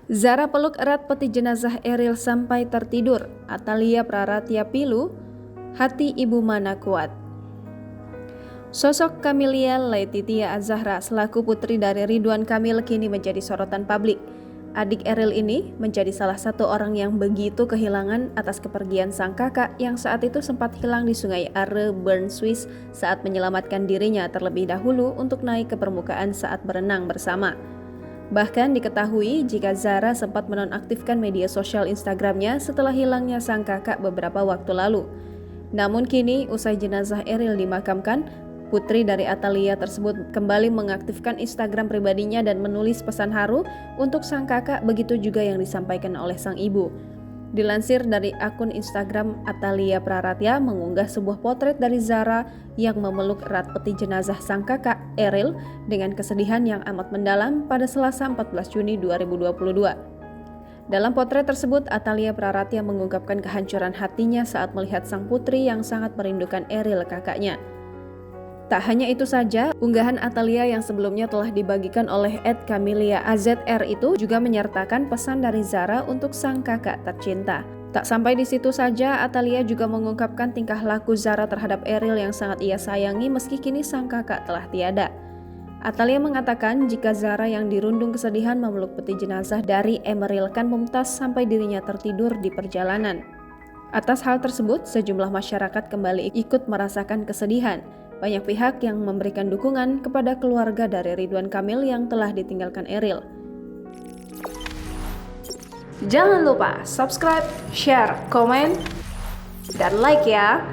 Zara peluk erat peti jenazah Eril sampai tertidur. Atalia Praratya pilu, hati ibu mana kuat. Sosok Camelia Laetitia Az-Zahra selaku putri dari Ridwan Kamil kini menjadi sorotan publik. Adik Eril ini menjadi salah satu orang yang begitu kehilangan atas kepergian sang kakak yang saat itu sempat hilang di sungai Are, Bern, Swiss saat menyelamatkan dirinya terlebih dahulu untuk naik ke permukaan saat berenang bersama. Bahkan diketahui jika Zara sempat menonaktifkan media sosial Instagramnya setelah hilangnya sang kakak beberapa waktu lalu. Namun kini usai jenazah Eril dimakamkan, putri dari Atalia tersebut kembali mengaktifkan Instagram pribadinya dan menulis pesan haru untuk sang kakak, begitu juga yang disampaikan oleh sang ibu. Dilansir dari akun Instagram, Atalia Praratya mengunggah sebuah potret dari Zara yang memeluk erat peti jenazah sang kakak, Eril, dengan kesedihan yang amat mendalam pada Selasa 14 Juni 2022. Dalam potret tersebut, Atalia Praratya mengungkapkan kehancuran hatinya saat melihat sang putri yang sangat merindukan Eril kakaknya. Tak hanya itu saja, unggahan Atalia yang sebelumnya telah dibagikan oleh @CameliaAZR itu juga menyertakan pesan dari Zara untuk sang kakak tercinta. Tak sampai di situ saja, Atalia juga mengungkapkan tingkah laku Zara terhadap Eril yang sangat ia sayangi meski kini sang kakak telah tiada. Atalia mengatakan jika Zara yang dirundung kesedihan memeluk peti jenazah dari Emeril Khan Mumtaz sampai dirinya tertidur di perjalanan. Atas hal tersebut, sejumlah masyarakat kembali ikut merasakan kesedihan. Banyak pihak yang memberikan dukungan kepada keluarga dari Ridwan Kamil yang telah ditinggalkan Eril. Jangan lupa subscribe, share, komen, dan like ya!